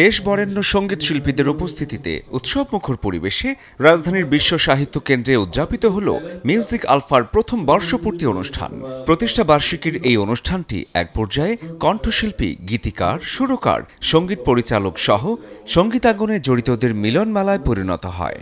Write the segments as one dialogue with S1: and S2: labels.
S1: দেশ বরেণ্য সঙ্গীত শিল্পীদের উপস্থিতিতে উৎসবমুখর পরিবেশে রাজধানীর বিশ্ব সাহিত্য কেন্দ্রে উদযাপিত হল মিউজিক আলফার প্রথম বর্ষপূর্তি অনুষ্ঠান। প্রতিষ্ঠা বার্ষিকীর এই অনুষ্ঠানটি এক পর্যায়ে কণ্ঠশিল্পী, গীতিকার, সুরকার, সঙ্গীত পরিচালক সহ সঙ্গীতাঙ্গনে জড়িতদের মিলনমেলায় পরিণত হয়।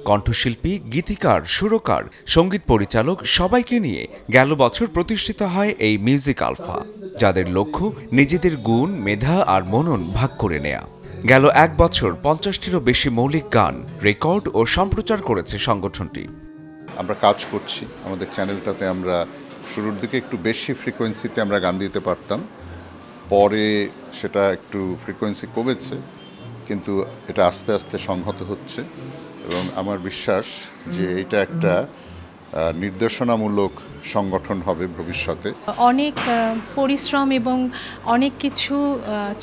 S1: কণ্ঠশিল্পী, গীতিকার, সুরকার, সঙ্গীত পরিচালক সবাইকে নিয়ে গেল বছর প্রতিষ্ঠিত হয় এই মিউজিক আলফা, যাদের লক্ষ্য নিজেদের গুণ, মেধা আর মনন ভাগ করে নেয়া। গেল এক বছর 50টিরও বেশি মৌলিক গান রেকর্ড ও সম্প্রচার করেছে সংগঠনটি।
S2: আমরা কাজ করছি, আমাদের চ্যানেলটাতে আমরা শুরুর দিকে একটু বেশি ফ্রিকোয়েন্সিতে আমরা গান দিতে পারতাম, পরে সেটা একটু ফ্রিকোয়েন্সি কমেছে, কিন্তু এটা আস্তে আস্তে সংহত হচ্ছে এবং আমার বিশ্বাস যে এটা একটা নির্দেশনামূলক সংগঠন হবে ভবিষ্যতে।
S3: অনেক পরিশ্রম এবং অনেক কিছু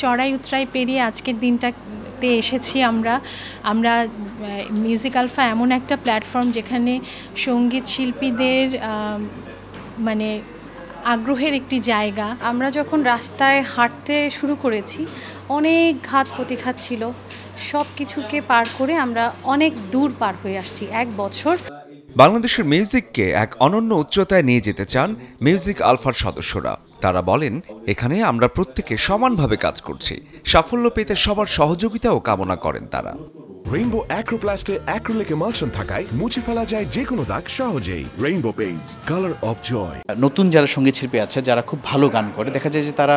S3: চড়াই উতরাই পেরিয়ে আজকের দিনটাতে এসেছি আমরা। মিউজিক আলফা এমন একটা প্ল্যাটফর্ম যেখানে সঙ্গীত শিল্পীদের মানে আগ্রহের একটি জায়গা।
S4: আমরা যখন রাস্তায় হাঁটতে শুরু করেছি অনেক ঘাত প্রতিঘাত ছিল, সব কিছুকে পার করে আমরা অনেক দূর পার হয়ে আসছি এক বছর।
S1: বাংলাদেশের মিউজিককে এক অনন্য উচ্চতায় নিয়ে যেতে চান মিউজিক আলফার সদস্যরা। তারা বলেন, এখানে আমরা প্রত্যেকে সমানভাবে কাজ করছি, সাফল্য পেতে সবার সহযোগিতাও কামনা করেন তারা।
S5: রেইনবো অ্যাক্রোপ্লাস্টে অ্যাক্রিলিক এমালশন থাকায় মুছে ফেলা যায় যে কোনো দাগ সহজেই। Rainbow paints, colour of joy.
S6: নতুন যারা সঙ্গীত শিল্পী আছে, যারা খুব ভালো গান করে, দেখা যায় যে তারা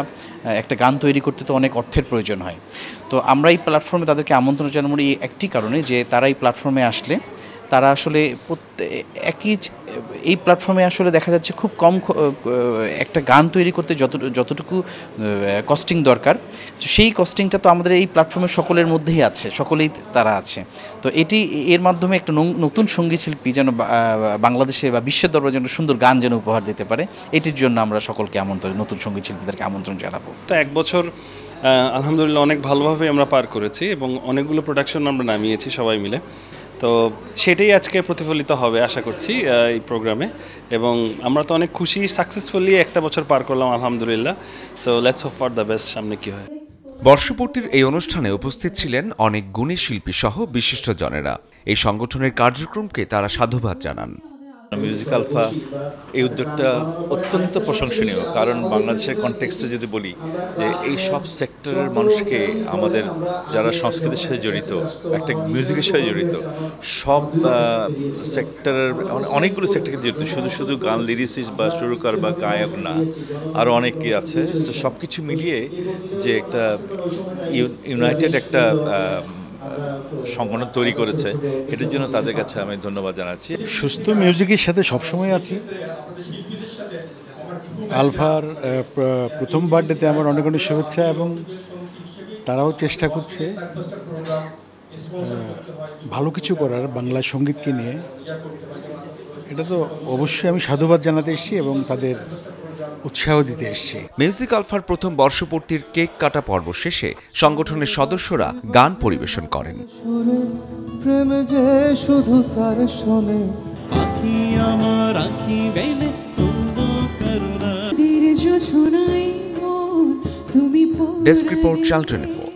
S6: একটা গান তৈরি করতে তো অনেক অর্থের প্রয়োজন হয়। তো আমরা এই প্ল্যাটফর্মে তাদেরকে আমন্ত্রণ জানাবো এই একটি কারণে যে তারা এই প্ল্যাটফর্মে আসলে তারা আসলে এই প্ল্যাটফর্মে আসলে দেখা যাচ্ছে খুব কম একটা গান তৈরি করতে যতটুকু কস্টিং দরকার, সেই কস্টিংটা তো আমাদের এই প্ল্যাটফর্মের সকলের মধ্যেই আছে, সকলেই তারা আছে। তো এর মাধ্যমে একটা নতুন সঙ্গীত শিল্পী যেন বাংলাদেশে বা বিশ্বের দরবারে যেন সুন্দর গান যেন উপহার দিতে পারে, এটির জন্য আমরা সকলকে নতুন সঙ্গীত শিল্পীদেরকে আমন্ত্রণ জানাবো।
S7: তো এক বছর আলহামদুলিল্লাহ অনেক ভালোভাবে আমরা পার করেছি এবং অনেকগুলো প্রোডাকশন আমরা নামিয়েছি সবাই মিলে। তো সেটাই আজকে প্রতিফলিত হবে আশা করছি এই প্রোগ্রামে, এবং আমরা তো অনেক খুশি, সাকসেসফুলি একটা বছর পার করলাম আলহামদুলিল্লাহ। So let's hope for the best, সামনে কি হয়।
S1: বর্ষপূর্তির এই অনুষ্ঠানে উপস্থিত ছিলেন অনেক গুণী শিল্পী সহ বিশিষ্টজনেরা। এই সংগঠনের কার্যক্রমকে তারা সাধুবাদ জানান।
S8: মিউজিক আলফা এই উদ্যোগটা অত্যন্ত প্রশংসনীয়, কারণ বাংলাদেশের কনটেক্সটে যদি বলি যে এই সব সেক্টরের মানুষকে, আমাদের যারা সংস্কৃতির সাথে জড়িত, একটা মিউজিকের সাথে জড়িত, সব সেক্টরের অনেকগুলো সেক্টরকে জড়িত, শুধু গান লিরিসিস্ট বা সুরকার বা গায়ক না, আরও অনেকে আছে। তো সব কিছু মিলিয়ে যে একটা ইউনাইটেড একটা সংগঠন তৈরি করেছে, এটার জন্য তাদের কাছে আমি ধন্যবাদ জানাচ্ছি।
S9: সুস্থ মিউজিকের সাথে সবসময় আছি। আলফার প্রথম বার্থডেতে আমার অনেক অনেক শুভেচ্ছা, এবং তারাও চেষ্টা করছে ভালো কিছু করার বাংলা সঙ্গীতকে নিয়ে। এটা তো অবশ্যই আমি সাধুবাদ জানাতে এসেছি এবং তাদের উৎসাহ দিতে এসেছি।
S1: মিউজিক আলফার প্রথম বর্ষপূর্তির কেক কাটা পর্ব শেষে সংগঠনের সদস্যরা গান পরিবেশন করেন।
S10: প্রেম যে শুধু তার শোনে, আঁখি আমার আঁখি বেলে
S1: ডেস্ক রিপোর্ট, চ্যানেল 24।